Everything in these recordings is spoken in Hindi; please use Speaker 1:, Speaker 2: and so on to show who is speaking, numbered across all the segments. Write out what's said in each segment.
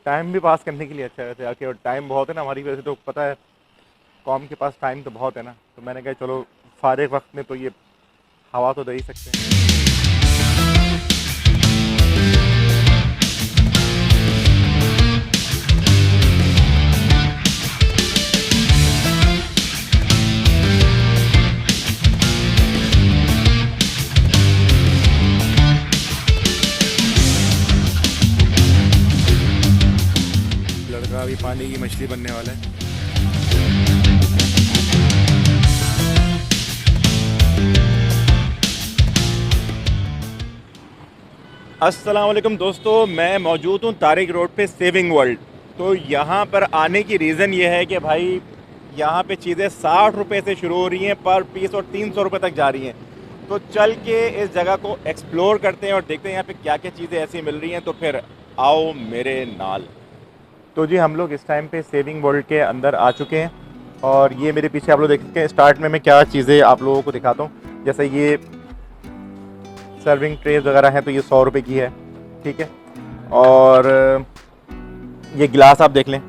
Speaker 1: टाइम भी पास करने के लिए अच्छा है वैसे आके, और टाइम बहुत है ना हमारी वजह से, तो पता है कॉम के पास टाइम तो बहुत है ना, तो मैंने कहा चलो फारिग वक्त में तो ये हवा तो दे ही सकते हैं। लड़का अभी पानी की मछली बनने वाला है। अस्सलाम वालेकुम दोस्तों, मैं मौजूद हूँ तारिक रोड पे सेविंग वर्ल्ड। तो यहाँ पर आने की रीज़न ये है कि भाई यहाँ पे चीज़ें 60 रुपये से शुरू हो रही हैं पर पीस और 300 रुपये तक जा रही हैं। तो चल के इस जगह को एक्सप्लोर करते हैं और देखते हैं यहाँ पे क्या क्या चीज़ें ऐसी मिल रही हैं। तो फिर आओ मेरे नाल। तो जी हम लोग इस टाइम पे सेविंग वर्ल्ड के अंदर आ चुके हैं और ये मेरे पीछे आप लोग देख सकते हैं। स्टार्ट में मैं क्या चीज़ें आप लोगों को दिखाता हूँ, जैसे ये सर्विंग ट्रेज वगैरह हैं तो ये 100 रुपये की है, ठीक है। और ये गिलास आप देख लें,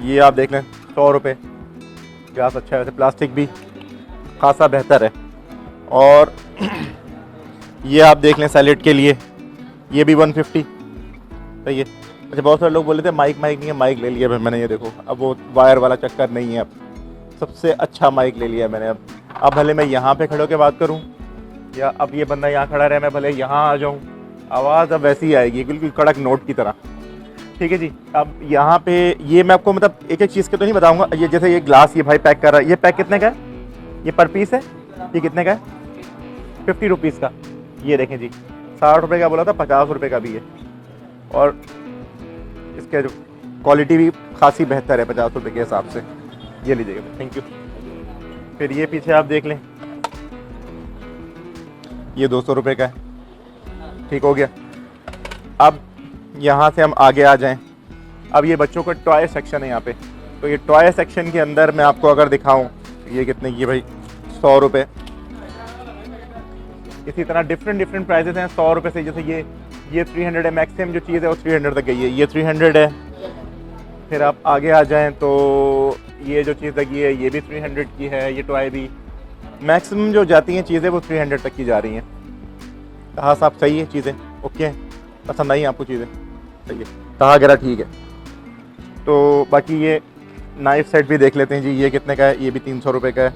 Speaker 1: ये आप देख लें 100 रुपये गिलास। अच्छा है वैसे, प्लास्टिक भी खासा बेहतर है। और ये आप देख लें सैलेड के लिए, ये भी 150, सही है। अच्छा बहुत सारे लोग बोले थे माइक नहीं है, माइक ले लिया मैंने, ये देखो अब वो वायर वाला चक्कर नहीं है, अब सबसे अच्छा माइक ले लिया मैंने। अब भले मैं यहाँ पे खड़े होकर बात करूँ या अब ये बंदा यहाँ खड़ा रहे, मैं भले यहाँ आ जाऊँ, आवाज़ अब वैसी ही आएगी बिल्कुल कड़क नोट की तरह, ठीक है जी। अब यहाँ पे ये मैं आपको मतलब एक एक चीज़ के तो नहीं बताऊँगा। ये जैसे ये ग्लास ये भाई पैक कर रहा है, ये पैक कितने का है, ये पर पीस है, ये कितने का है, 50 रुपीज़ का। ये देखें जी 60 रुपये का बोला था, 50 रुपये का भी है। और इसके जो क्वालिटी भी खासी बेहतर है 50 रुपये के हिसाब से। ये लीजिएगा, थैंक यू। फिर ये पीछे आप देख लें, ये 200 रुपये का है, ठीक हो गया। अब यहाँ से हम आगे आ जाएं। अब ये बच्चों का टॉय सेक्शन है यहाँ पे। तो ये टॉय सेक्शन के अंदर मैं आपको अगर दिखाऊं, ये कितने की भाई, 100 रुपये। इसी तरह डिफरेंट प्राइजेस हैं 100 रुपये से। जैसे ये 300 है, मैक्सिमम जो चीज़ है वो 300 तक गई है, ये 300 है। फिर आप आगे आ जाएँ तो ये जो चीज़ लगी है ये भी 300 की है, ये टॉय भी। मैक्सिमम जो जाती हैं चीज़ें वो 300 तक की जा रही हैं। कहा साहब सही है चीज़ें, ओके हैं, पसंद आई आपको चीज़ें, सही है, कहा वगैरह ठीक है। तो बाकी ये नाइफ सेट भी देख लेते हैं जी, ये कितने का है, ये भी 300 रुपये का है।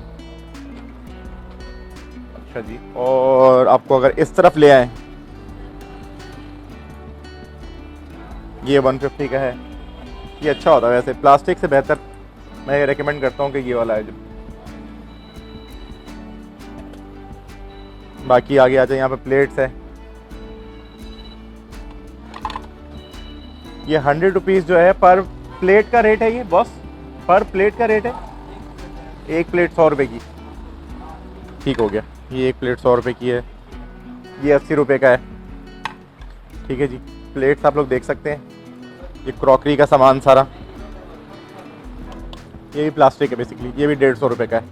Speaker 1: अच्छा जी, और आपको अगर इस तरफ ले आए, ये 150 का है। ये अच्छा होता है वैसे, प्लास्टिक से बेहतर मैं रेकमेंड करता हूँ कि ये वाला है जो। बाकी आगे आ जाए, यहाँ पे प्लेट्स है। ये 100 रुपीज़ जो है पर प्लेट का रेट है, ये बॉस पर प्लेट का रेट है। एक प्लेट 100 रुपये की, ठीक हो गया। ये एक प्लेट 100 रुपये की है, ये 80 रुपये का है, ठीक है जी। प्लेट्स आप लोग देख सकते हैं, ये क्रॉकरी का सामान सारा, ये भी प्लास्टिक है बेसिकली, ये भी 150 रुपये का है,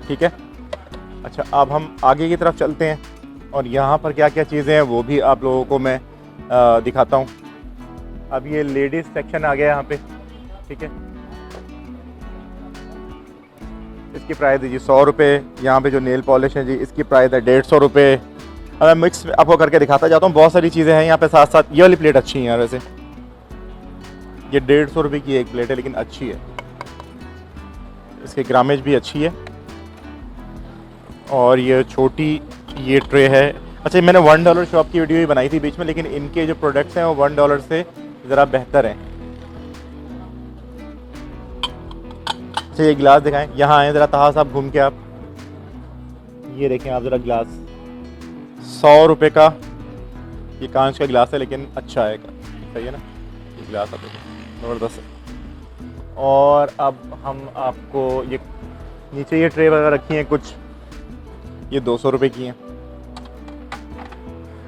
Speaker 1: ठीक है। अच्छा अब हम आगे की तरफ चलते हैं और यहाँ पर क्या क्या चीज़ें हैं वो भी आप लोगों को मैं दिखाता हूँ। अब ये लेडीज़ सेक्शन आ गया यहाँ पे, ठीक है। इसकी प्राइस है जी 100 रुपये। यहाँ पे जो नेल पॉलिश है जी, इसकी प्राइस है 150 रुपये। अब मैं मिक्स आपको करके दिखाता जाता हूँ, बहुत सारी चीज़ें हैं यहाँ पे साथ साथ। ये वाली प्लेट अच्छी है यार वैसे, ये 150 रुपये की एक प्लेट है लेकिन अच्छी है, इसकी ग्रामेज भी अच्छी है। और ये छोटी ये ट्रे है। अच्छा मैंने $1 शॉप की वीडियो ही बनाई थी बीच में, लेकिन इनके जो प्रोडक्ट्स हैं वो $1 से ज़रा बेहतर हैं। अच्छा ये गिलास दिखाएं, यहाँ आए ज़रा ताहा साहब घूम के आप, ये देखें आप ज़रा गिलास 100 रुपये का। ये कांच का गिलास है लेकिन अच्छा है, सही है ना, ये गिलास आप देखें ज़बरदस्त है। और अब हम आपको ये नीचे ये ट्रे वगैरह रखी हैं कुछ, ये 200 रुपये की हैं।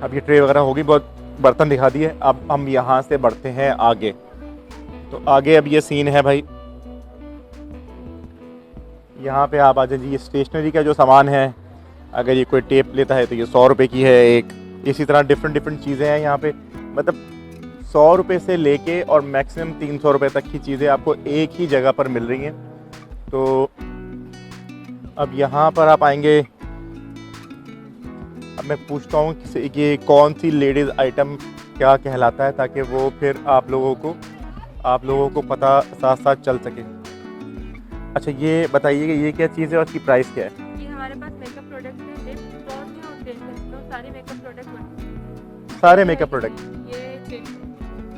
Speaker 1: अब ये ट्रे वगैरह होगी, बहुत बर्तन दिखा दिए। अब हम यहाँ से बढ़ते हैं आगे। तो आगे अब ये सीन है भाई, यहाँ पे आप आ जाइए। ये स्टेशनरी का जो सामान है, अगर ये कोई टेप लेता है तो ये 100 रुपये की है एक। इसी तरह डिफरेंट चीज़ें हैं यहाँ पे, मतलब ₹100 से लेके और मैक्सिमम ₹300 तक की चीज़ें आपको एक ही जगह पर मिल रही हैं। तो अब यहाँ पर आप आएंगे, अब मैं पूछता हूँ कि ये कौन सी लेडीज़ आइटम क्या कहलाता है, ताकि वो फिर आप लोगों को पता साथ साथ चल सके। अच्छा ये बताइए कि ये क्या चीज़ है और इसकी प्राइस क्या है?
Speaker 2: ये हमारे पास मेकअप प्रोडक्ट है, लिप ग्लॉस है और फेस सारे मेकअप प्रोडक्ट बनते हैं।
Speaker 1: सारे मेकअप प्रोडक्ट।
Speaker 2: ये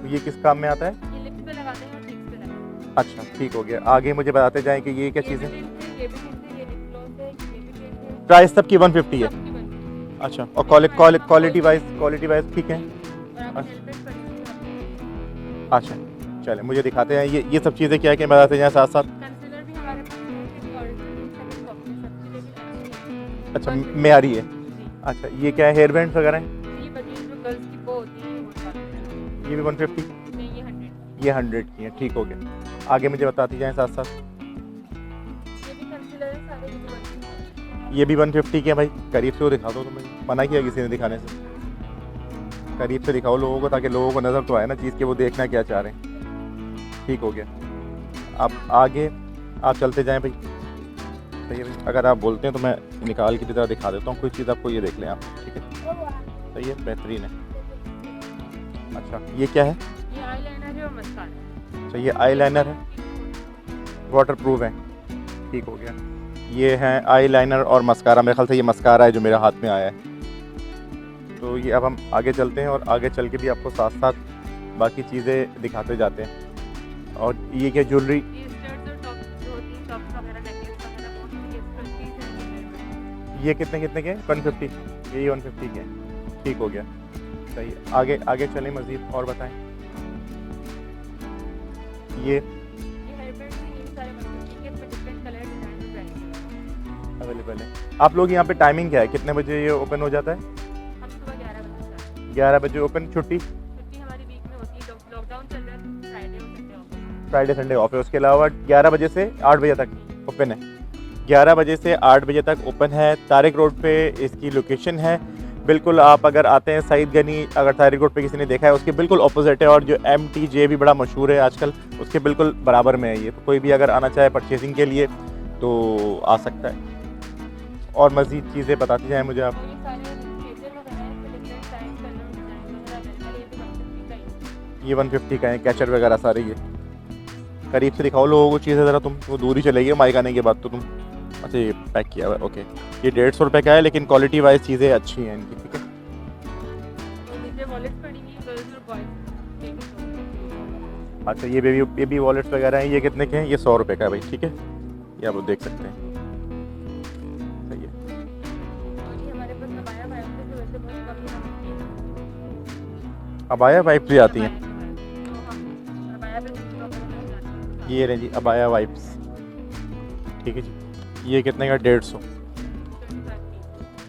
Speaker 1: ये किस काम में आता है?
Speaker 2: ये लिप्स पे लगाते हैं और चीक्स पे लगाते हैं।
Speaker 1: अच्छा ठीक हो गया, आगे मुझे बताते जाएं कि ये क्या चीज़ है।
Speaker 2: ये भी tint है, ये भी tint है, ये लिप ग्लॉस है, ये भी tint है।
Speaker 1: प्राइस सबकी 150 है?
Speaker 2: सबकी बनती है।
Speaker 1: अच्छा, और क्वालिटी वाइज ठीक है?
Speaker 2: और आपको नेल पेंट करेंगे।
Speaker 1: अच्छा चले मुझे दिखाते हैं ये सब चीज़ें क्या क्या बताते जाएं साथ साथ।
Speaker 2: कंसीलर भी हमारे पास है, कि ओरिजिनल सेकंड कॉपी सबके लिए भी अच्छी है।
Speaker 1: अच्छा
Speaker 2: 150
Speaker 1: मेयारी है।
Speaker 2: जी।
Speaker 1: अच्छा ये क्या है, हेयर बैंड्स वगैरह हैं?
Speaker 2: ये बच्चे जो गर्ल्स की वो होती है वो वाली।
Speaker 1: ये भी 150?
Speaker 2: नहीं ये 100।
Speaker 1: ये 100 की है, ठीक हो गया। आगे मुझे बताती जाएं साथ साथ।
Speaker 2: ये भी कंसीलर है, सारे ये भी 150।
Speaker 1: ये भी 150 की है भाई, करीब से वो दिखा दो, तुम्हें मना किया किसी ने दिखाने से? करीब से दिखाओ लोगों को, ताकि लोगों को नज़र तो आए ना चीज़ के, वो देखना क्या चाह रहे हैं। ठीक हो गया, आप आगे आप चलते जाएं भाई। सही है भाई, अगर आप बोलते हैं तो मैं निकाल के तरह दिखा देता हूँ कोई चीज़ आपको, ये देख लें आप। ठीक है, सही है, बेहतरीन है। अच्छा ये क्या है?
Speaker 2: ये आईलाइनर है और मस्कारा है।
Speaker 1: अच्छा ये आईलाइनर है, वाटर प्रूफ है, ठीक हो गया। ये है आईलाइनर और मस्कारा, मेरे ख्याल से ये मस्कारा है जो मेरे हाथ में आया है। तो ये अब हम आगे चलते हैं और आगे चल के भी आपको साथ साथ बाकी चीज़ें दिखाते जाते हैं। और ये क्या ज्वेलरी?
Speaker 2: ये स्टड्स और टॉप्स जो होती हैं, टॉप्स वगैरह, नेकलेस वगैरह, वो भी ये 50 है।
Speaker 1: ये कितने कितने के? 150? यही 150 के हैं, ठीक हो गया। सही है, आगे आगे चलें मज़ीद और बताएं। ये
Speaker 2: हेयर बैंड भी ये सारे 150 के, इसमें डिफरेंट कलर डिजाइन और ब्रांड
Speaker 1: अवेलेबल है। आप लोग यहाँ पे टाइमिंग क्या है, कितने बजे ये ओपन हो जाता है?
Speaker 2: हम सुबह 11 बजे से
Speaker 1: 11 बजे ओपन। छुट्टी?
Speaker 2: छुट्टी हमारी वीक में होती है, लॉकडाउन चल रहा है, फ्राइडे और Sunday off.
Speaker 1: Friday Sunday off है, उसके अलावा 11 बजे से 8 बजे तक ओपन है। 11 बजे से 8 बजे तक ओपन है। तारिक रोड पे इसकी लोकेशन है। बिल्कुल आप अगर आते हैं सईद गनी, अगर तारिक रोड पे किसी ने देखा है, उसके बिल्कुल अपोजिट है। और जो MTJ भी बड़ा मशहूर है आजकल, उसके बिल्कुल बराबर में है ये। तो कोई भी अगर आना चाहे परचेजिंग के लिए तो आ सकता है। और मज़ीद चीज़ें बताती जाएँ मुझे आप।
Speaker 2: और ये सारे फेशियल वगैरह हैं, इसमें डिफरेंट टाइप कलर डिजाइन वगैरह अवेलेबल है। ये भी 150 का ही है।
Speaker 1: ये 150 का है, कैचर वगैरह सारे। ये करीब से दिखाओ लोगों को चीज़ें ज़रा, तुम वो दूर ही चले गए माइक आने के बाद तो तुम। अच्छा ये पैक किया हुआ है, ओके। ये 150 का है, लेकिन क्वालिटी वाइज चीज़ें अच्छी हैं इनकी, ठीक है।
Speaker 2: और नीचे वॉलेट्स पड़ेंगी गर्ल्स और बॉयज।
Speaker 1: अच्छा ये बेबी वॉलेट्स वगैरह हैं, ये कितने के हैं? ये 100 का है भाई, ठीक है, ये आप देख सकते हैं। सही है।
Speaker 2: और ये हमारे पास अबाया वाइफ है, जो वैसे बहुत कम ही
Speaker 1: अबाया वाइप्स भी आती हैं?
Speaker 2: तो हम अबाया पे स्टॉक करना चाहते हैं।
Speaker 1: ये रहे जी अबाया वाइप्स, ठीक है जी। ये कितने का? 150,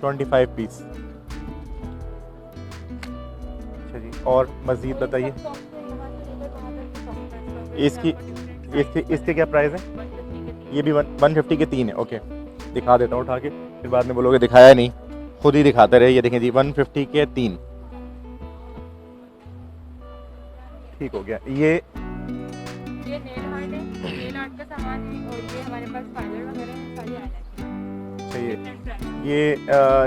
Speaker 1: 25 पीस। अच्छा जी, और मज़ीद बताइए इसके क्या प्राइस है? ये भी 150 के 3 है, ओके। दिखा देता हूँ उठा के, फिर बाद में बोलोगे दिखाया नहीं, खुद ही दिखाते रहे। ये देखें जी 150 के 3, ठीक हो गया। ये
Speaker 2: नेल आर्ट है, नेल आर्ट का सामान है। और ये हमारे पास फाइलर वगैरह हैं, सारी आईलाइनर
Speaker 1: चाहिए। ये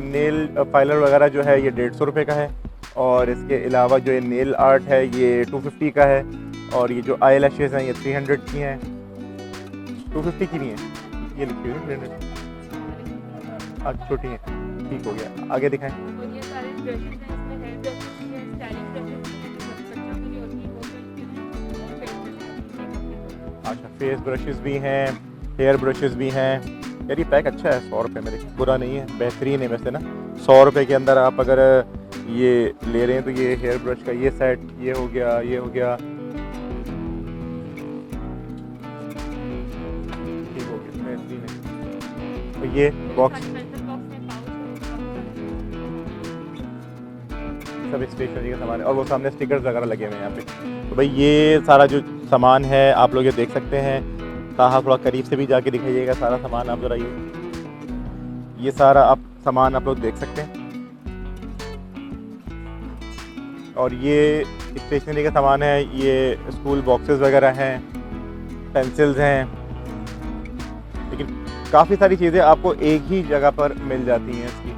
Speaker 1: नेल फाइलर वगैरह जो है ये 150 का है। और इसके अलावा जो ये नेल आर्ट है ये 250 का है। और ये जो आई लैशेज़ हैं ये 300 की हैं, 250 की नहीं है, ये लिखी हुई है 300। अच्छा छोटी हैं, ठीक हो गया। आगे दिखाएं।
Speaker 2: और ये सारे ब्रशेस हैं, इसमें हेयर ब्रशेस भी हैं, स्टाइलिंग ब्रशेस भी हैं, बच्चों के लिए होती है, वो भी
Speaker 1: अच्छा फेस ब्रशेस भी हैं, हेयर ब्रशेस भी हैं। यार ये पैक अच्छा है, 100 रुपये में, देखिए बुरा नहीं है, बेहतरीन है वैसे ना। 100 रुपये के अंदर आप अगर ये ले रहे हैं तो ये हेयर ब्रश का ये सेट, ये हो गया, ये हो गया, ठीक हो गया, बेहतरीन है। तो ये बॉक्स सब स्टेशनरी का सामान है। और वो सामने स्टिकर्स वगैरह लगे हुए हैं यहाँ पे। तो भाई ये सारा जो सामान है आप लोग ये देख सकते हैं। ताहा थोड़ा करीब से भी जाके दिखाइएगा सारा सामान आप ज़रा। ये सारा आप सामान आप लोग देख सकते हैं। और ये स्टेशनरी का सामान है, ये स्कूल बॉक्सेस वगैरह हैं, पेंसिल्स हैं, लेकिन काफ़ी सारी चीज़ें आपको एक ही जगह पर मिल जाती हैं इसकी।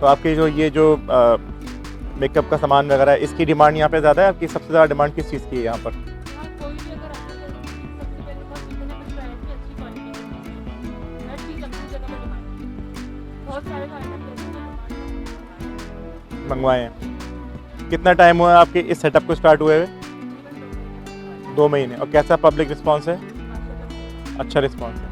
Speaker 1: तो आपके जो ये जो मेकअप का सामान वगैरह है, इसकी डिमांड यहाँ पे ज़्यादा है। आपकी सबसे ज़्यादा डिमांड किस चीज़ की है यहाँ पर?
Speaker 2: हाँ, कोई भी अगर आपको सबसे पहले बहुत रिजनेबल प्राइस की अच्छी क्वालिटी की हर चीज़ अपनी जगह पर डिमांड है। बहुत सारे आइटम जैसे
Speaker 1: मंगवाए हैं। कितना टाइम हुआ है आपके इस सेटअप को स्टार्ट हुए हुए? 2 महीने। और कैसा पब्लिक रिस्पांस है? अच्छा रिस्पांस है,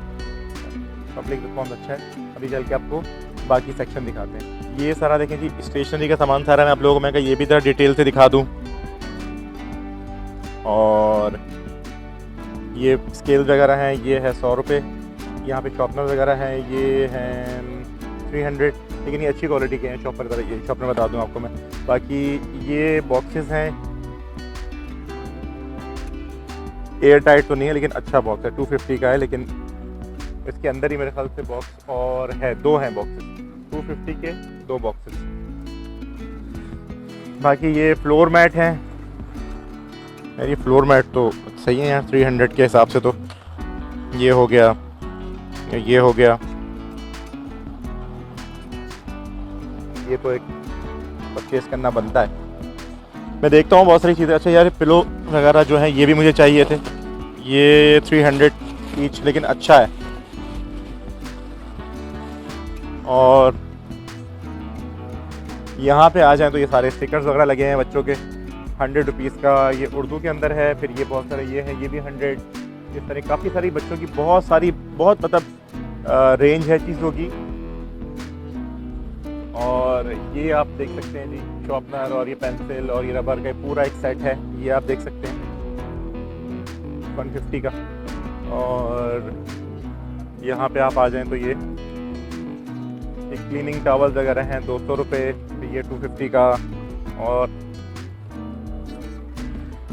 Speaker 1: पब्लिक रिस्पांस अच्छा है। अभी चल के आपको बाकी सेक्शन दिखाते हैं। ये सारा देखें जी स्टेशनरी का सामान सारा मैं आप लोगों को मैं ये भी ज़रा डिटेल से दिखा दूँ। और ये स्केल वगैरह हैं, ये है 100 रुपये। यहाँ पे शॉर्पनर वगैरह हैं, ये हैं 300, लेकिन ये अच्छी क्वालिटी के हैं। शॉर्पनर बता दूँ आपको मैं। बाकी ये बॉक्सेस हैं, एयर टाइट तो नहीं है लेकिन अच्छा बॉक्स है, 250 का है, लेकिन इसके अंदर ही मेरे ख्याल से बॉक्स और है 2 हैं बॉक्सेस, 250 के 2 बॉक्सेस। बाकी ये फ्लोर मैट हैं। ये फ्लोर मैट तो सही है यार, 300 के हिसाब से। तो ये हो गया, ये हो गया, ये तो एक परचेस करना बनता है। मैं देखता हूँ बहुत सारी चीज़ें। अच्छा यार पिलो वगैरह जो हैं ये भी मुझे चाहिए थे। ये 300 ईच, लेकिन अच्छा है। और यहाँ पे आ जाएं तो ये सारे स्टिकर्स वगैरह लगे हैं बच्चों के, 100 रुपीज़ का। ये उर्दू के अंदर है। फिर ये बहुत सारे ये हैं, ये भी 100। इस तरह काफ़ी सारी बच्चों की बहुत मतलब रेंज है चीज़ों की। और ये आप देख सकते हैं जी शॉर्पनर और ये पेंसिल और ये रबर का पूरा एक सेट है। ये आप देख सकते हैं 150 का। और यहाँ पे आप आ जाएं तो ये क्लीनिंग टॉवल्स वगैरह हैं 200 रुपये। ये 250 का। और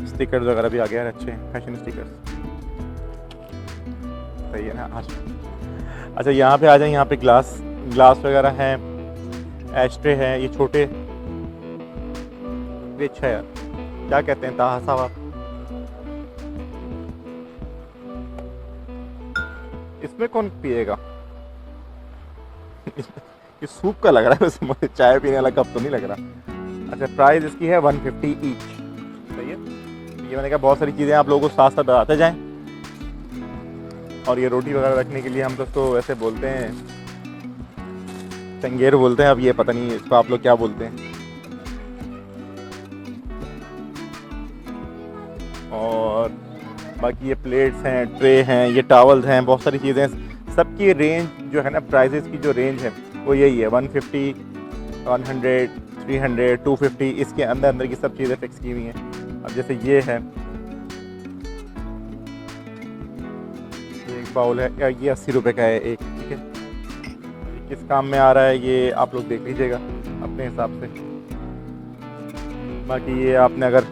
Speaker 1: स्टिकर्स वगैरह भी आ गए हैं, अच्छे फैशन स्टिकर्स, सही है ना। अच्छा यहाँ पे आ जाएं, यहाँ पे ग्लास वगैरह हैं, एस्ट्रे है, ये छोटे, ये अच्छा है यार, क्या कहते हैं ताहा साहब? इसमें कौन पिएगा? ये सूप का लग रहा है वैसे, मुझे चाय पीने वाला कप तो नहीं लग रहा। अच्छा प्राइस इसकी है 150 ईच, सही है। ये मैंने कहा बहुत सारी चीज़ें आप लोगों को साथ साथ बताते जाएं। और ये रोटी वगैरह रखने के लिए हम लोग तो वैसे बोलते हैं चंगेर बोलते हैं, अब ये पता नहीं इसको आप लोग क्या बोलते हैं। और बाकी ये प्लेट्स हैं, ट्रे हैं, ये टॉवल्स हैं, बहुत सारी चीज़ें। सबकी रेंज जो है ना, प्राइजेस की जो रेंज है वो यही है 150, 100, 300, 250। इसके अंदर की सब चीज़ें फिक्स की हुई हैं। अब जैसे ये है, ये एक बाउल है, ये 80 रुपये का है एक, ठीक है। किस काम में आ रहा है ये आप लोग देख लीजिएगा अपने हिसाब से। बाकी ये आपने अगर,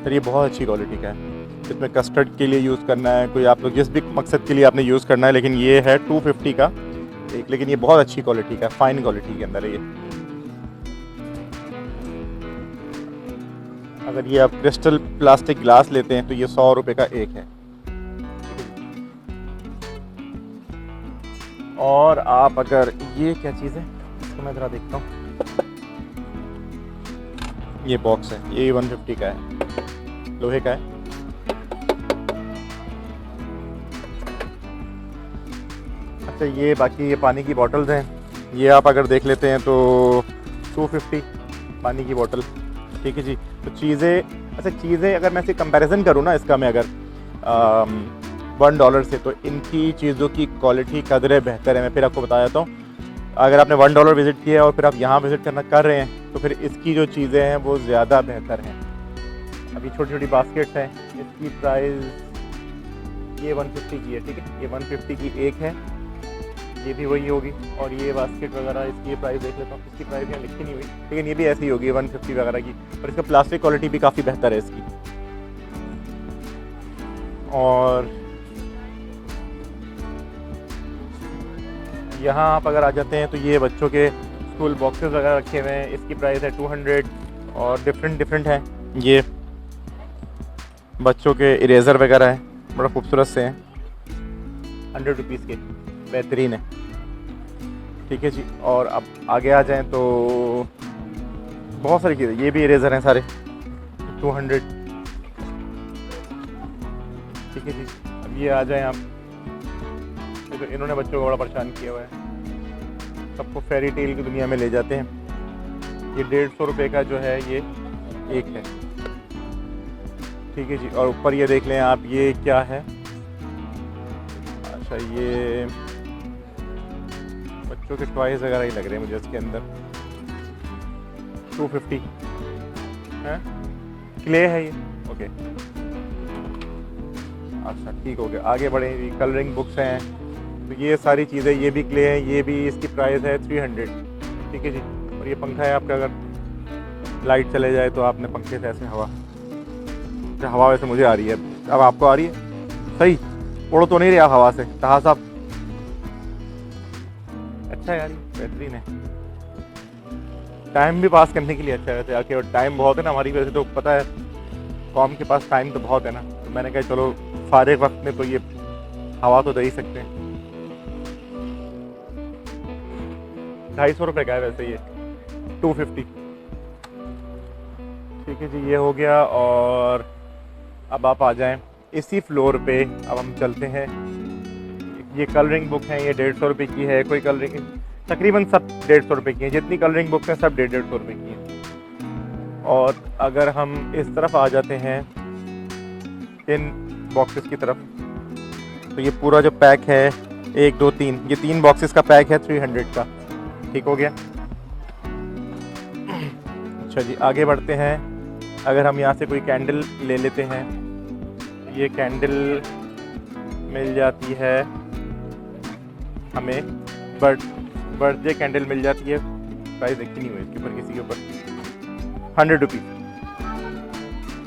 Speaker 1: सर ये बहुत अच्छी क्वालिटी का है, इसमें कस्टर्ड के लिए यूज़ करना है, कोई आप लोग जिस भी मकसद के लिए आपने यूज़ करना है। लेकिन ये है 250 का एक, लेकिन ये बहुत अच्छी क्वालिटी का, फाइन क्वालिटी के अंदर है ये। अगर ये आप क्रिस्टल प्लास्टिक ग्लास लेते हैं तो ये 100 रुपये का एक है। और आप अगर, ये क्या चीज़ है इसको मैं ज़रा देखता हूँ, ये बॉक्स है, ये 150 का है, लोहे का है। अच्छा ये बाकी ये पानी की बॉटल्स हैं, ये आप अगर देख लेते हैं तो 250 पानी की बोतल, ठीक है जी। तो चीज़ें, अच्छा चीज़ें अगर मैं से कंपैरिजन करूँ ना इसका, मैं अगर $1 से, तो इनकी चीज़ों की क्वालिटी कदर बेहतर है। मैं फिर आपको बता देता हूँ, अगर आपने $1 विज़िट किया है और फिर आप यहाँ विज़िट करना कर रहे हैं तो फिर इसकी जो चीज़ें हैं वो ज़्यादा बेहतर हैं। अभी छोटी छोटी बास्केट्स हैं, इसकी प्राइस ये 150 की है, ठीक है। ये 150 की एक है, ये भी वही होगी। और ये बास्केट वगैरह, इसकी प्राइस देख लेता हूँ, इसकी प्राइस यहाँ लिखी नहीं हुई, लेकिन ये भी ऐसी होगी 150 वगैरह की। और इसका प्लास्टिक क्वालिटी भी काफ़ी बेहतर है इसकी। और यहाँ आप अगर आ जाते हैं तो ये बच्चों के स्कूल बॉक्सेस वगैरह रखे हुए हैं, इसकी प्राइस है 200। और डिफरेंट हैं ये, बच्चों के इरेज़र वगैरह हैं, बड़ा खूबसूरत से हैं, 100 रुपीज़ के, बेहतरीन है। ठीक है जी। और अब आगे आ जाएं तो बहुत सारी चीज़ें, ये भी इरेज़र हैं सारे 200। ठीक है जी। अब ये आ जाएं आप, ये तो इन्होंने बच्चों को बड़ा परेशान किया हुआ है, सबको फेरी टेल की दुनिया में ले जाते हैं। ये 150 रुपये का जो है ये एक है। ठीक है जी। और ऊपर ये देख लें आप, ये क्या है, अच्छा ये बच्चों के टॉयज़ वगैरह ही लग रहे हैं मुझे इसके अंदर। 250 है, क्ले है ये। ओके, अच्छा ठीक हो गया। आगे बढ़े, कलरिंग बुक्स हैं, तो ये सारी चीज़ें, ये भी क्ले हैं, ये भी, इसकी प्राइस है 300। ठीक है जी। और ये पंखा है आपका, अगर लाइट चले जाए तो आपने पंखे से ऐसे हवा वैसे मुझे आ रही है, अब आपको आ रही है सही? उड़ तो नहीं रहा हवा से कहा साहब? अच्छा यार, बेहतरीन है, टाइम भी पास करने के लिए अच्छा है वैसे आके। और टाइम बहुत है ना हमारी, वैसे तो पता है कौम के पास टाइम तो बहुत है ना, तो मैंने कहा चलो फारिग वक्त में तो ये हवा तो दे ही सकते हैं। 250 रुपये का है वैसे ये, 250। ठीक है जी, ये हो गया। और अब आप आ जाएं इसी फ्लोर पे, अब हम चलते हैं। ये कलरिंग बुक हैं, ये 150 रुपये की है। कोई कलरिंग, तकरीबन सब 150 रुपये की हैं, जितनी कलरिंग बुक्स हैं सब 150 रुपये की हैं। और अगर हम इस तरफ आ जाते हैं इन बॉक्सेस की तरफ, तो ये पूरा जो पैक है 1 2 3, ये 3 बॉक्सेस का पैक है 300 का। ठीक हो गया। अच्छा जी, आगे बढ़ते हैं। अगर हम यहाँ से कोई कैंडल ले लेते हैं, ये कैंडल मिल जाती है हमें, बर्थडे कैंडल मिल जाती है, प्राइस देखी नहीं हुई इसके ऊपर, किसी के ऊपर 100 रुपीज़।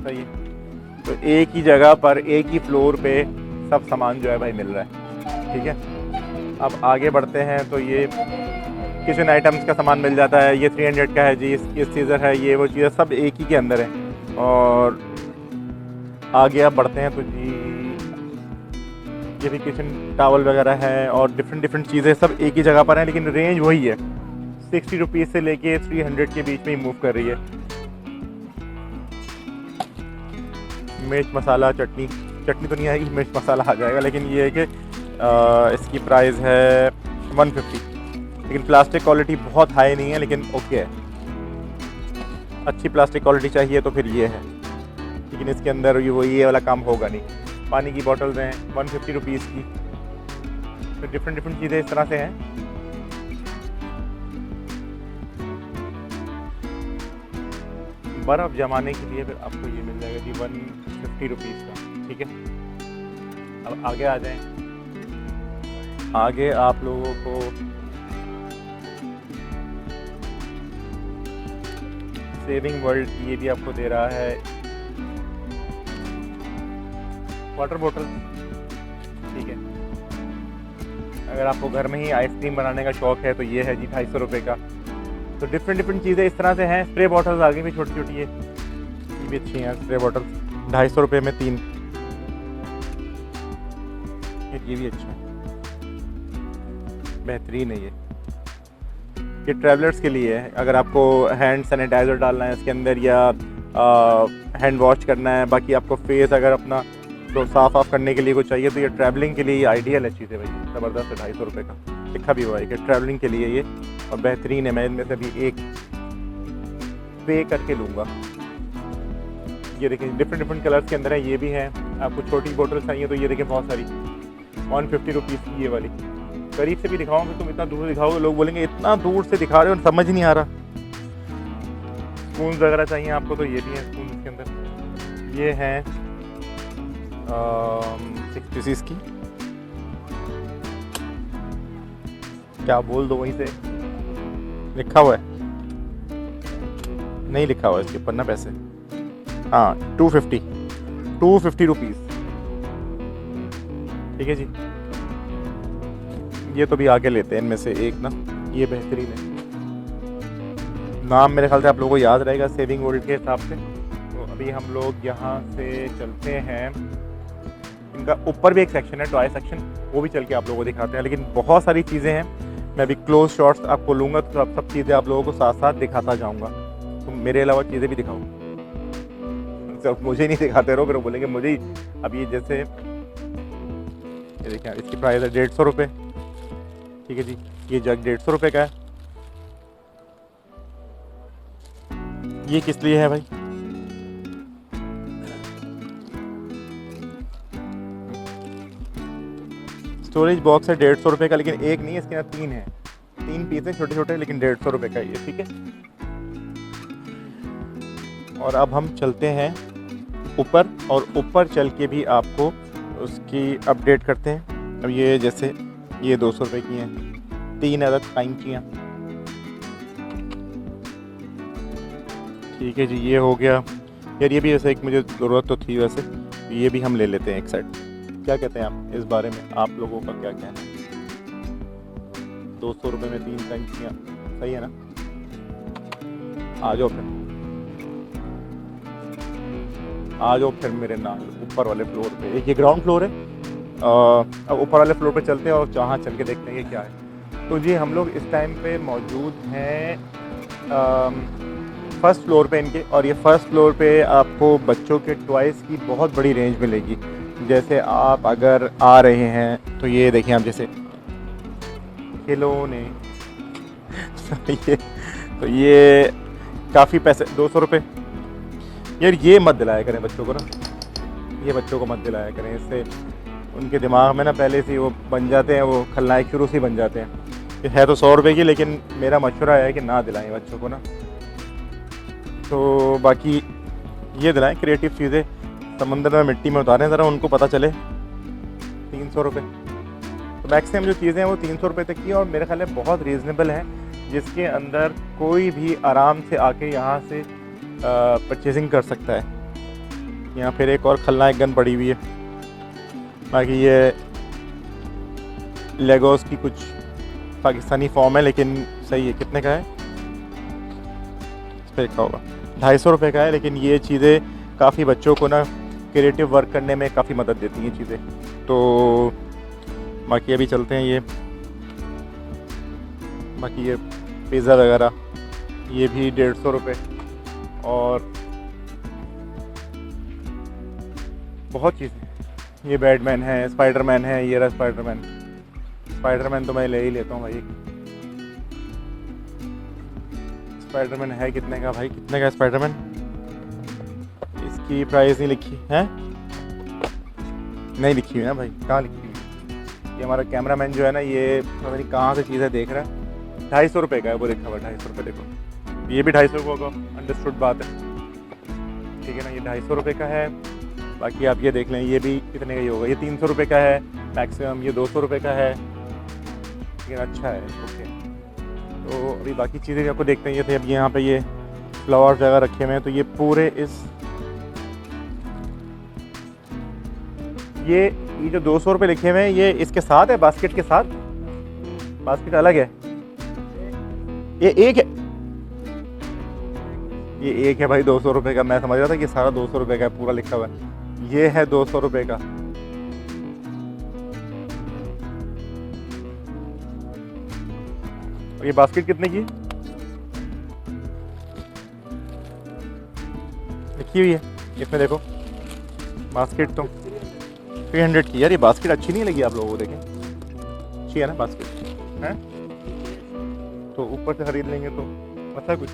Speaker 1: सही है। तो एक ही जगह पर, एक ही फ्लोर पे सब सामान जो है भाई मिल रहा है। ठीक है। अब आगे बढ़ते हैं तो ये किचन आइटम्स का सामान मिल जाता है, ये 300 का है जी, इस सीज़र है, ये वो चीज़ें सब एक ही के अंदर है। और आगे आप बढ़ते हैं तो जी ये भी किचन टावल वगैरह है, और डिफरेंट चीज़ें सब एक ही जगह पर हैं, लेकिन रेंज वही है, 60 रुपीज़ से लेके 300 के बीच में ही मूव कर रही है। मिर्च मसाला, चटनी तो नहीं आएगी, मिर्च मसाला आ जाएगा, लेकिन ये है कि इसकी प्राइस है 150। लेकिन प्लास्टिक क्वालिटी बहुत हाई नहीं है, लेकिन ओके है। अच्छी प्लास्टिक क्वालिटी चाहिए तो फिर ये है, लेकिन इसके अंदर ये वाला काम होगा नहीं। पानी की बॉटल्स हैं 150 रुपीज़ की। तो डिफरेंट चीज़ें इस तरह से हैं। बर्फ़ जमाने के लिए फिर आपको ये मिल जाएगा जी 150 रुपीज़ का। ठीक है। अब आगे आ जाएं। आगे आप लोगों को सेविंग वर्ल्ड, ये भी आपको दे रहा है वाटर बोतल। ठीक है। अगर आपको घर में ही आइसक्रीम बनाने का शौक़ है तो ये है जी 250 रुपये का। तो डिफरेंट चीज़ें इस तरह से हैं। स्प्रे बॉटल्स आगे भी छोटी छोटी है, ये भी अच्छी हैं स्प्रे बॉटल, 250 रुपये में 3। ये भी अच्छा है, बेहतरीन है ये ट्रैवलर्स के लिए है। अगर आपको हैंड सैनिटाइज़र डालना है इसके अंदर, या हैंड वॉश करना है, बाकी आपको फेस अगर अपना तो साफ़ करने के लिए कुछ चाहिए, तो ये ट्रैवलिंग के लिए आइडियल है चीज़ है भाई, ज़बरदस्त है। 250 रुपये का लिखा भी हुआ है कि ट्रैवलिंग के लिए ये, और बेहतरीन है। मैं इनमें से भी एक पे करके लूँगा। ये देखें डिफरेंट कलर्स के अंदर है, ये भी हैं। आपको छोटी बोतल चाहिए तो ये देखें बहुत सारी, 150 रुपीज़ की ये वाली। करीब से भी दिखाऊँ, तुम इतना दूर दिखाओगे लोग बोलेंगे इतना दूर से दिखा रहे हो, समझ नहीं आ रहा। स्पून वगैरह चाहिए आपको तो ये भी है स्पून इसके अंदर। ये हैं 60 की, क्या बोल दो वहीं से लिखा हुआ है, नहीं लिखा हुआ है इसके ऊपर ना पैसे। हाँ 250 रुपीज़। ठीक है जी। ये तो भी आगे लेते हैं इनमें से एक ना, ये बेहतरीन है, नाम मेरे ख्याल से आप लोगों को याद रहेगा सेविंग वर्ल्ड के हिसाब से। तो अभी हम लोग यहाँ से चलते हैं, इनका ऊपर भी एक सेक्शन है टॉय सेक्शन, वो भी चल के आप लोगों को दिखाते हैं। लेकिन बहुत सारी चीज़ें हैं, मैं अभी क्लोज शॉट्स आपको लूँगा तो सब चीज़ें आप लोगों को साथ साथ दिखाता जाऊँगा। तो मेरे अलावा चीज़ें भी दिखाओ, सिर्फ मुझे नहीं दिखाते रहो, फिर वो बोलेंगे मुझे ही। अब ये जैसे ये देखिए, इसकी प्राइस है 150 रुपये, ठीक है जी। ये जग 150 रुपये का है। ये किस लिए है भाई? स्टोरेज बॉक्स है 150 रुपये का, लेकिन एक नहीं, इसके अंदर 3 है, 3 पीस हैं छोटे छोटे, लेकिन 150 रुपये का ये, ठीक है। और अब हम चलते हैं ऊपर, और ऊपर चल के भी आपको उसकी अपडेट करते हैं। अब ये जैसे ये 200 रुपये की हैं, 3 अदद कैंचियाँ, ठीक है जी। ये हो गया यार, ये भी वैसे एक मुझे ज़रूरत तो थी वैसे, ये भी हम ले लेते हैं एक सेट। क्या कहते हैं आप इस बारे में, आप लोगों का क्या कहना है? 200 रुपये में 3 कैंचियाँ सही है ना? आ जाओ फिर, आ जाओ फिर मेरे नाल ऊपर वाले फ्लोर पे। ये ग्राउंड फ्लोर है, अब ऊपर वाले फ्लोर पे चलते हैं और जहाँ चल के देखते हैं कि क्या है। तो जी हम लोग इस टाइम पे मौजूद हैं फर्स्ट फ्लोर पे इनके, और ये फर्स्ट फ्लोर पे आपको बच्चों के टॉयज़ की बहुत बड़ी रेंज मिलेगी। जैसे आप अगर आ रहे हैं तो ये देखिए, आप जैसे खिलौने तो ये काफ़ी पैसे, 200 रुपये। यार ये मत दिलाया करें बच्चों को ना, ये बच्चों को मत दिलाया करें, इससे उनके दिमाग में ना पहले से वो बन जाते हैं, वो खलनायक शुरू से ही बन जाते हैं। ये है तो 100 रुपये की, लेकिन मेरा मशवरा है कि ना दिलाएं बच्चों को ना। तो बाकी ये दिलाएं क्रिएटिव चीज़ें, समंदर में मिट्टी में उतारें, ज़रा उनको पता चले। 300 रुपये तो मैक्सिमम जो चीज़ें हैं वो 300 रुपये तक की, और मेरे ख्याल में बहुत रीज़नेबल हैं, जिसके अंदर कोई भी आराम से आके यहाँ से परचेजिंग कर सकता है। यहाँ फिर एक और खलनायक गन पड़ी हुई है। बाकी ये लेगोस की कुछ पाकिस्तानी फॉर्म है, लेकिन सही है। कितने का है? इस पर लिखा होगा 250 रुपये का है, लेकिन ये चीज़ें काफ़ी बच्चों को ना क्रिएटिव वर्क करने में काफ़ी मदद देती हैं चीज़ें। तो बाकी अभी चलते हैं, ये बाकी ये पिज़्ज़ा वगैरह, ये भी 150 रुपये, और बहुत चीज़ें। ये बैटमैन है, स्पाइडरमैन है, ये रहा स्पाइडरमैन। स्पाइडरमैन तो मैं ले ही लेता हूँ भाई। स्पाइडरमैन है कितने का भाई, कितने का स्पाइडरमैन? इसकी प्राइस नहीं लिखी है, नहीं लिखी हुई ना भाई, कहाँ लिखी हुई? ये हमारा कैमरामैन जो है ना, ये पता नहीं कहाँ से चीज़ें देख रहा है। 250 रुपये का है वो, लिखा हुआ 250 रुपये। देखो ये भी 250 का, अंडरस्टूड बात है, ठीक है ना। ये 250 रुपये का है। बाकी आप ये देख लें, ये भी कितने का ही होगा, ये 300 रुपये का है मैक्सिमम, ये 200 रुपये का है, लेकिन अच्छा है, ओके। तो अभी बाकी चीज़ें भी आपको देखते हैं। ये थे, अब यहाँ पे ये फ्लावर्स वगैरह रखे हुए हैं, तो ये पूरे ये जो 200 रुपये लिखे हुए हैं, ये इसके साथ है, बास्केट के साथ। बास्केट अलग है, ये एक है, ये एक है भाई 200 रुपये का। मैं समझ रहा था कि सारा 200 रुपये का पूरा लिखा हुआ है, ये है 200 रुपये का। और ये बास्केट कितने की लिखी हुई है इसमें? देखो बास्केट तो 300 की। यार ये बास्केट अच्छी नहीं लगी आप लोगों को? देखें अच्छी है ना बास्केट, है तो ऊपर से खरीद लेंगे तो अच्छा कुछ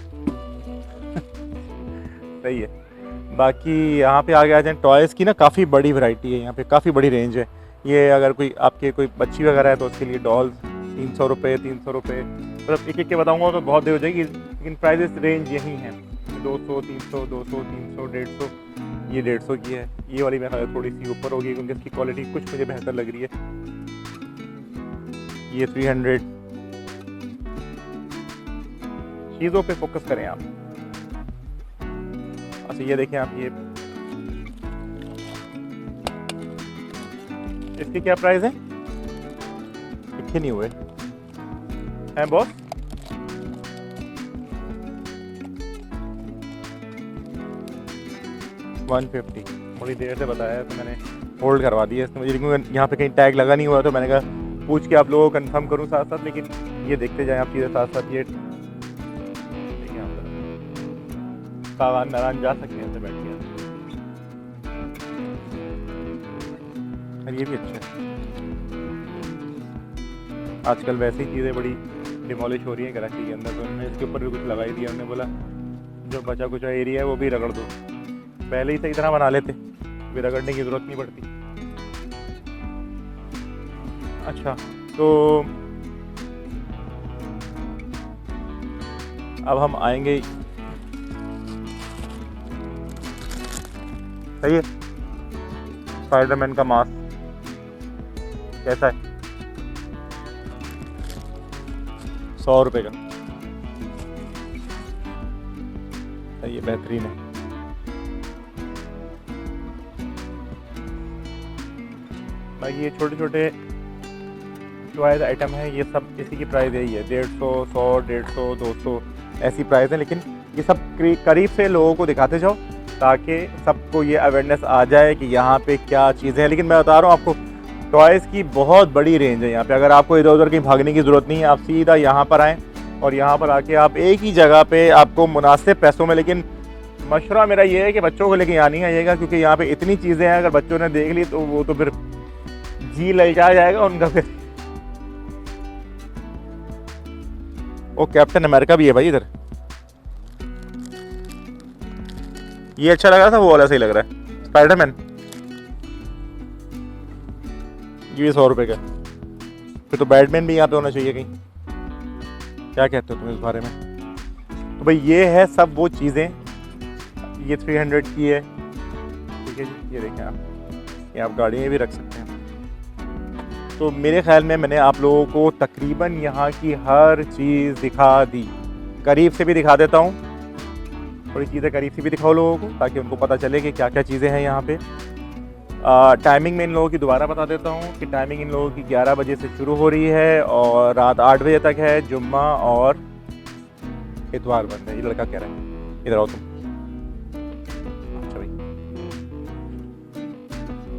Speaker 1: सही है। बाकी यहाँ पे आगे आ जाए, टॉयज़ की ना काफ़ी बड़ी वैरायटी है यहाँ पे, काफ़ी बड़ी रेंज है। ये अगर कोई आपके कोई बच्ची वगैरह है तो उसके लिए डॉल्स 300 रुपये, 300 रुपये, मतलब एक एक के बताऊँगा तो बहुत देर हो जाएगी, लेकिन प्राइजेस रेंज यही हैं 200, 300, 200, 300, 150। ये 150 की है। ये वाली मेरे ख्याल थोड़ी सी ऊपर होगी, क्योंकि इसकी क्वालिटी कुछ मुझे बेहतर लग रही है। ये 300। चीज़ों पे फोकस करें आप। अच्छा ये देखें आप, ये इसके क्या प्राइस है? लिखे नहीं हुए हैं बॉस। 150 बड़ी देर से बताया है तो मैंने होल्ड करवा दिया इसने मुझे, लेकिन यहाँ पे कहीं टैग लगा नहीं हुआ तो मैंने कहा पूछ के आप लोगों को कंफर्म करूँ साथ साथ, लेकिन ये देखते जाएं आप चीज़ें साथ साथ। ये देखिए आप सावान नारायण जा सकते हैं, बैठ के ये भी अच्छा है। आजकल वैसी चीज़ें बड़ी डिमोलिश हो रही हैं कराची के अंदर, तो उन्होंने इसके ऊपर भी कुछ लगा ही दिया। उन्होंने बोला जो बचा कुछ एरिया है वो भी रगड़ दो, पहले ही सही तरह बना लेते, भी रगड़ने की ज़रूरत नहीं पड़ती। अच्छा तो अब हम आएंगे, सही है, स्पाइडरमैन का मास्क कैसा है? 100 रुपये का, सही है, बेहतरीन है। बाकी ये छोटे छोटे चॉइस आइटम है, ये सब इसी की प्राइस यही है, 150, 100, 150, 200 ऐसी प्राइस है। लेकिन ये सब करीब से लोगों को दिखाते जाओ ताकि सबको ये अवेयरनेस आ जाए कि यहाँ पे क्या चीज़ें हैं। लेकिन मैं बता रहा हूँ आपको, टॉयज़ की बहुत बड़ी रेंज है यहाँ पे। अगर आपको इधर उधर कहीं भागने की ज़रूरत नहीं है, आप सीधा यहाँ पर आएँ और यहाँ पर आके आप एक ही जगह पे आपको मुनासिब पैसों में, लेकिन मशवरा मेरा ये है कि बच्चों को लेके यहाँ नहीं आइएगा, क्योंकि यहाँ पे इतनी चीज़ें हैं, अगर बच्चों ने देख ली तो वो तो फिर जी ललचा जाएगा उनका फिर। वो कैप्टन अमेरिका भी है भाई इधर, ये अच्छा लग रहा था, वो वाला सही लग रहा है स्पाइडरमैन, ये 100 रुपये का। फिर तो बैटमैन भी यहाँ पे होना चाहिए कहीं, क्या कहते हो तुम इस बारे में? तो भाई ये है सब वो चीज़ें, ये 300 की है, ठीक है जी, ये देखें आप, ये आप गाड़ियाँ भी रख सकते हैं। तो मेरे ख्याल में मैंने आप लोगों को तकरीबन यहाँ की हर चीज़ दिखा दी। करीब से भी दिखा देता हूँ, थोड़ी चीज़ें करीब से भी दिखाओ लोगों को ताकि उनको पता चले कि क्या क्या चीज़ें हैं यहाँ पे। टाइमिंग में इन लोगों की दोबारा बता देता हूँ कि टाइमिंग इन लोगों की 11 बजे से शुरू हो रही है और रात 8 बजे तक है। जुम्मा और इतवार बंद है। ये लड़का कह रहा है, इधर आओ तुम। अच्छा भाई,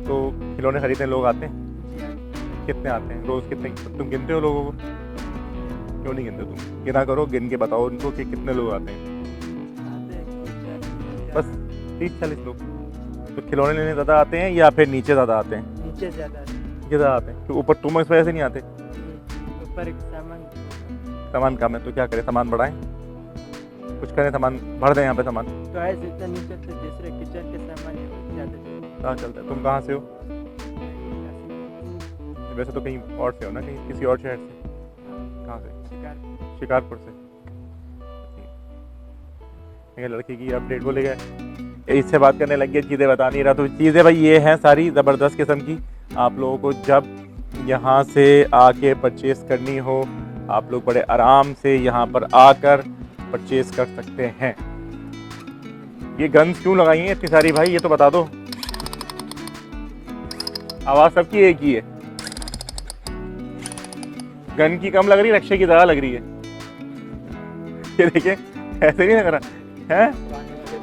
Speaker 1: तो खिलौने खरीदने लोग आते हैं? कितने आते हैं रोज़? कितने तुम गिनते हो लोगों को? क्यों नहीं गिनते तुम? गिना करो, गिन के बताओ उनको कि कितने लोग आते हैं। बस 30-40 लोग। तो खिलौने लेने ज़्यादा आते हैं या फिर नीचे ज़्यादा आते हैं?
Speaker 3: नीचे ज़्यादा
Speaker 1: आते हैं। तो ऊपर तुम इस वजह से नहीं आते?
Speaker 3: ऊपर एक
Speaker 1: सामान कम है तो क्या करें, सामान बढ़ाएं, कुछ करें, सामान भर दें यहाँ पे सामान।
Speaker 3: तो ऐसे इतना नीचे तो दूसरे किचन के सामान ज़्यादा
Speaker 1: कहाँ चलता है? तुम कहाँ से हो? वैसे तो कहीं और से हो ना, कहीं किसी और शहर से? कहाँ से? शिकारपुर से। लड़की की अपडेट बोले गए, इससे बात करने लग गया, चीज़ें बता नहीं रहा। तो चीज़ें भाई ये हैं सारी ज़बरदस्त किस्म की। आप लोगों को जब यहाँ से आके परचेज़ करनी हो, आप लोग बड़े आराम से यहाँ पर आकर परचेज़ कर सकते हैं। ये गन्स क्यों लगाई हैं इतनी सारी भाई, ये तो बता दो। आवाज़ सबकी एक ही है, गन की कम लग रही है, रक्षे की ज़्यादा लग रही है। ये देखिए, ऐसे नहीं लग रहा है?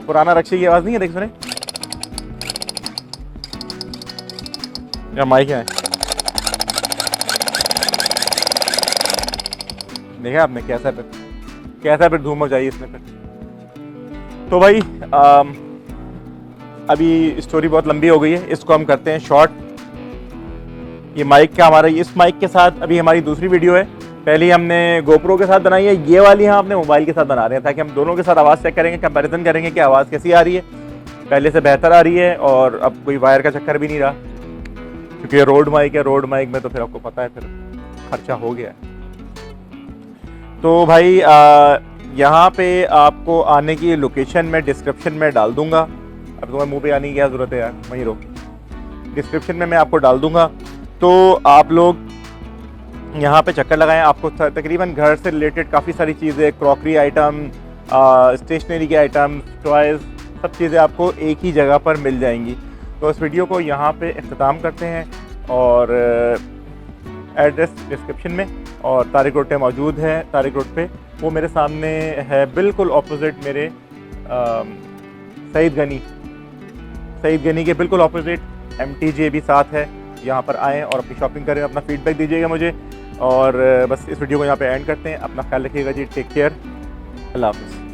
Speaker 1: पुराना रक्षे की आवाज़ नहीं है, देख सुने। क्या माइक है? देखा आपने कैसा फिर धूम मचाई इसने फिर। तो भाई अभी स्टोरी बहुत लंबी हो गई है, इसको हम करते हैं शॉर्ट। ये माइक का हमारा, इस माइक के साथ अभी हमारी दूसरी वीडियो है। पहले हमने गोप्रो के साथ बनाई है, ये वाली हम अपने मोबाइल के साथ बना रहे हैं ताकि हम दोनों के साथ आवाज़ चेक करेंगे, कंपैरिजन करेंगे कि आवाज़ कैसी आ रही है, पहले से बेहतर आ रही है। और अब कोई वायर का चक्कर भी नहीं रहा, क्योंकि ये रोड माइक है। रोड माइक में तो फिर आपको पता है फिर खर्चा हो गया है। तो भाई यहाँ पे आपको आने की लोकेशन मैं डिस्क्रिप्शन में डाल दूँगा। अब तुम्हें मुँह पे आने की क्या ज़रूरत है यार, वहीं रोक, डिस्क्रिप्शन में मैं आपको डाल दूँगा। तो आप लोग यहाँ पे चक्कर लगाएं, आपको तकरीबन घर से रिलेटेड काफ़ी सारी चीज़ें, क्रॉकरी आइटम, स्टेशनरी के आइटम, टॉयज़, सब चीज़ें आपको एक ही जगह पर मिल जाएंगी। तो इस वीडियो को यहाँ पे इख्तिताम करते हैं और एड्रेस डिस्क्रिप्शन में, और तारिक रोड पे मौजूद है। तारिक रोड पे वो मेरे सामने है, बिल्कुल ऑपोजिट मेरे सईद गनी सईद गनी के बिल्कुल ऑपोजिट MTJ भी साथ है। यहाँ पर आएँ और अपनी शॉपिंग करें, अपना फीडबैक दीजिएगा मुझे। और बस इस वीडियो को यहाँ पे एंड करते हैं। अपना ख्याल रखिएगा जी, टेक केयर, अल्लाह हाफ़िज़।